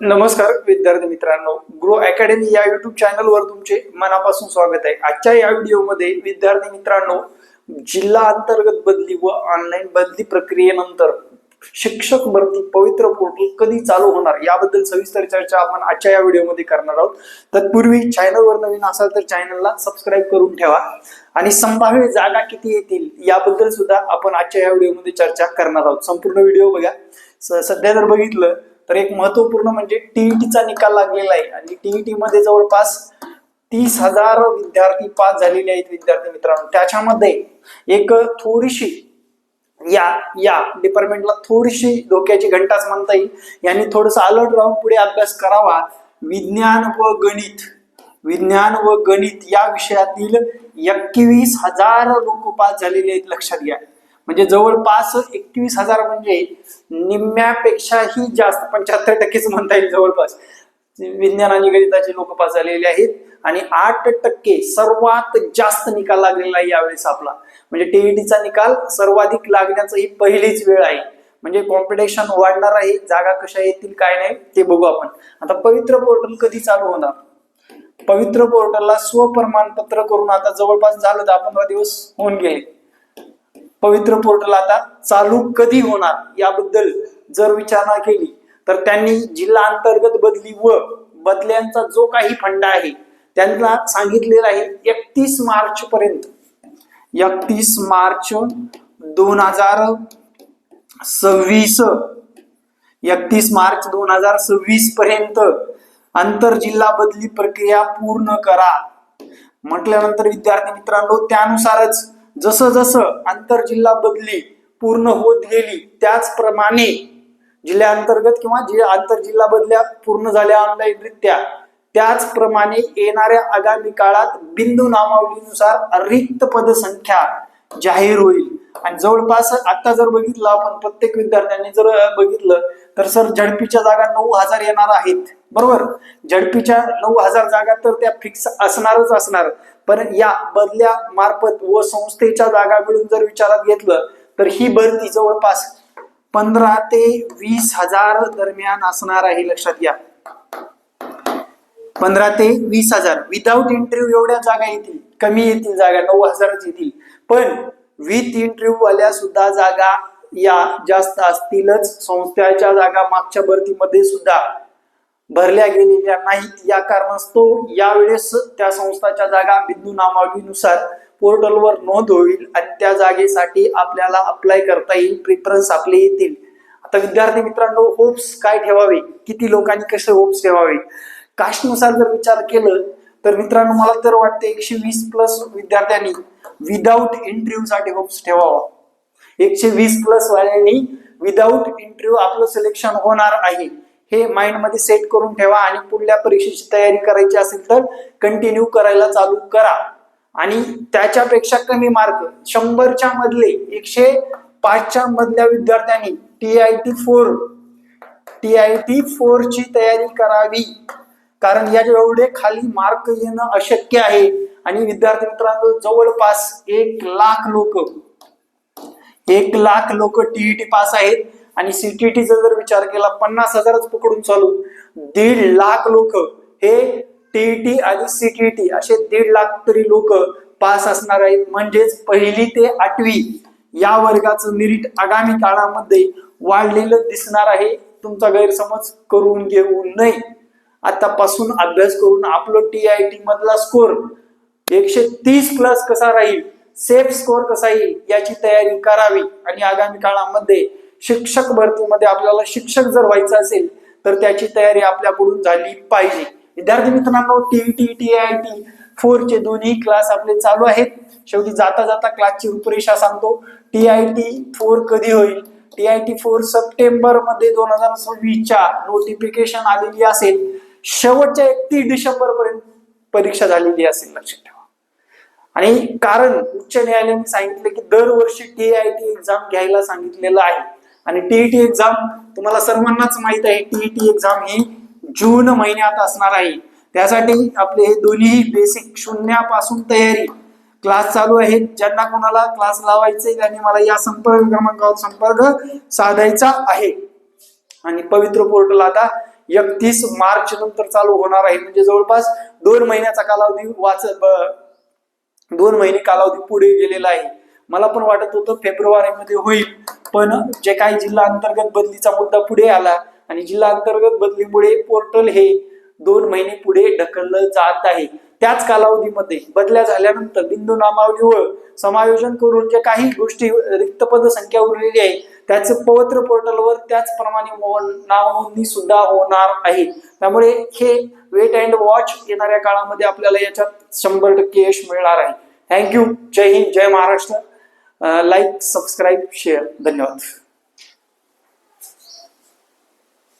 नमस्कार विद्यार्थी मित्रांनो, ग्रो अकॅडमी या युट्यूब चॅनलवर तुमचे मनापासून स्वागत आहे। आजच्या या व्हिडिओमध्ये विद्यार्थी मित्रांनो, जिल्हा अंतर्गत बदली व ऑनलाईन बदली प्रक्रियेनंतर शिक्षक भरती पवित्र पोर्टल कधी चालू होणार याबद्दल सविस्तर चर्चा आपण आजच्या या व्हिडिओमध्ये करणार आहोत। तत्पूर्वी चॅनलवर नवीन असाल तर चॅनलला सबस्क्राईब करून ठेवा आणि संभाव्य जागा किती येतील याबद्दल सुद्धा आपण आजच्या या व्हिडिओमध्ये चर्चा करणार आहोत। संपूर्ण व्हिडिओ बघा। सध्या जर बघितलं तर एक महत्वपूर्ण म्हणजे टीईटीचा निकाल लागलेला आहे आणि टीईटी मध्ये जवळपास 30,000 विद्यार्थी पास झालेले आहेत विद्यार्थी मित्रांनो। त्याच्यामध्ये एक थोडीशी या डिपार्टमेंटला थोडीशी धोक्याची घंटाच म्हणता येईल। यांनी थोडंसं अलर्ट राहून पुढे अभ्यास करावा। विज्ञान व गणित या विषयातील 21,000 लोक पास झालेले आहेत, लक्षात घ्या। म्हणजे जवळपास 21,000 म्हणजे निम्म्यापेक्षाही जास्त 75%च म्हणता येईल जवळपास विज्ञान आणि गणिताचे लोक पास झालेले आहेत आणि 8% सर्वात जास्त निकाल लागलेला आहे यावेळेस आपला। म्हणजे टीईटीचा निकाल सर्वाधिक लागण्याची ही पहिलीच वेळ आहे। म्हणजे कॉम्पिटिशन वाढणार आहे, जागा कशा येतील काय नाही ते बघू आपण। आता पवित्र पोर्टल कधी चालू होणार? पवित्र पोर्टलला स्वप्रमाणपत्र करून आता जवळपास झालं 10-15 दिवस होऊन गेले। पवित्र पोर्टल आता चालू कधी होणार याबद्दल जर विचारणा केली तर त्यांनी जिल्हा अंतर्गत बदली व बदल्यांचा जो काही फंड आहे त्यांना सांगितलेला आहे 31 मार्च पर्यंत, 31 मार्च 2026 31 मार्च 2026 पर्यंत आंतरजिल्हा बदली प्रक्रिया पूर्ण करा म्हटल्यानंतर विद्यार्थी मित्रांनो, त्यानुसारच जसं जसं आंतरजिल्हा बदली पूर्ण होत गेली त्याचप्रमाणे जिल्ह्याअंतर्गत किंवा आंतरजिल्हा बदल्या पूर्ण झाल्या ऑनलाईन रित्या, त्याचप्रमाणे येणाऱ्या आगामी काळात बिंदू नामावलीनुसार रिक्त पदसंख्या जाहीर होईल। आणि जवळपास आता जर बघितलं आपण प्रत्येक विद्यार्थ्यांनी जर बघितलं तर सर झडपीच्या जागा 9,000 येणार आहेत, बरोबर। झडपीच्या 9,000 जागा तर त्या फिक्स असणारच असणार, पण या बदल्या मार्फत व संस्थेच्या जागा मिळून जर विचारात घेतलं तर ही भरती जवळपास 15,000 ते 20,000 दरम्यान असणार आहे, लक्षात घ्या। 15,000 ते 20,000 विदाउट इंटरव्ह्यू एवढ्या जागा येतील, कमी येतील जागा 9,000च येतील, पण विथ इंटरव्ह्यू वाल्या सुद्धा जागा या जास्त असतीलच। संस्थेच्या जागा मागच्या भरतीमध्ये सुद्धा भरल्या गेलेल्या नाहीत, या कारणास्तव यावेळेस त्या संस्थाच्या जागा बिंदू नामावलीनुसार पोर्टलवर नोंद होईल आणि त्या जागेसाठी आपल्याला अप्लाय करता येईल, प्रेफरन्स आपले येतील। आता विद्यार्थी मित्रांनो, होप्स काय ठेवावे, किती लोकांनी कसे होप्स ठेवावे? कास्टनुसार जर विचार केलं तर मित्रांनो मला तर वाटतं 120+ विद्यार्थ्यांनी विदाउट इंटरव्ह्यू साठी होप्स ठेवावा। 120+ वाल्यांनी विदाउट इंटरव्ह्यू आपलं सिलेक्शन होणार आहे हे माइंड मध्ये सेट करून ठेवा आणि पुढल्या परीक्षेची तयारी करायची असेल तर कंटिन्यू करायला चालू करा। आणि त्याच्यापेक्षा कमी मार्क 100च्या मधले 105च्या मधल्या विद्यार्थ्यांनी TIT4 ची तयारी करावी, कारण या एवढे खाली मार्क येणं अशक्य आहे। आणि विद्यार्थी मित्रांनो जवळपास 1,00,000 लोक टीईटी पास आहेत आणि सीटीटीचा जर विचार केला 50,000च पकडून चालू, 1,50,000 लोक हे टीईटी आणि सीटीटी असे 1,50,000 तरी लोक पास असणार आहेत। म्हणजेच 1ली ते 8वी या वर्गाचं मेरिट आगामी काळामध्ये वाढलेलं दिसणार आहे। तुमचा गैरसमज करून घेऊ नये। आतापासून अभ्यास करून आपलं TIT मधला स्कोर 130+ कसा राहील, सेफ स्कोर कसा येईल याची तयारी करावी। आणि आगामी काळामध्ये शिक्षक भरतीमध्ये आपल्याला शिक्षक जर व्हायचं असेल तर त्याची तयारी आपल्याकडून झाली पाहिजे। विद्यार्थी मित्रांनो, TIT 4 दोन्ही क्लास आपले चालू आहेत। शेवटी जाता जाता क्लासची रूपरेषा सांगतो। TIT4 कधी होईल? TIT4 सप्टेंबर मध्ये 2026च्या नोटिफिकेशन आलेली असेल, शेवटच्या 31 डिसेंबर पर्यंत परीक्षा झालेली असेल, लक्षात ठेवा। आणि कारण उच्च न्यायालयाने सांगितले की दरवर्षी TIT एक्झाम घ्यायला सांगितलेलं आहे आणि TIT एक्झाम तुम्हाला सर्वांनाच माहित आहे, TIT एक्झाम ही जून महिन्यात असणार आहे। त्यासाठी आपले हे दोन्ही बेसिक शून्यापासून तयारी क्लास चालू आहेत। ज्यांना कोणाला क्लास लावायचे त्यांनी मला या संपर्क क्रमांकावर संपर्क साधायचा आहे। आणि पवित्र पोर्टल आता 31 मार्च नंतर चालू होणार आहे. म्हणजे जवळपास 2 महिन्याचा कालावधी 2 महिने कालावधी पुढे गेलेला आहे. मला पण वाटत होतं फेब्रुवारीमध्ये होईल, पण जे काही जिल्हा अंतर्गत बदलीचा मुद्दा पुढे आला आणि जिल्हा अंतर्गत बदलीमुळे पोर्टल हे 2 महिने पुढे ढकललं जात आहे. त्याच कालावधीमध्ये बदल्या झाल्यानंतर बिंदू नामावलीवर समायोजन करून जे काही गोष्टी रिक्त पद संख्या उरलेली आहे त्याचे पवित्र पोर्टलवर त्याचप्रमाणे नाव नोंदणी सुद्धा होणार आहे. त्यामुळे हे वेट अँड वॉच येणाऱ्या काळामध्ये आपल्याला याच्यात 100% यश मिळणार आहे. थँक्यू. जय हिंद, जय महाराष्ट्र. Like, subscribe, share. धन्यवाद.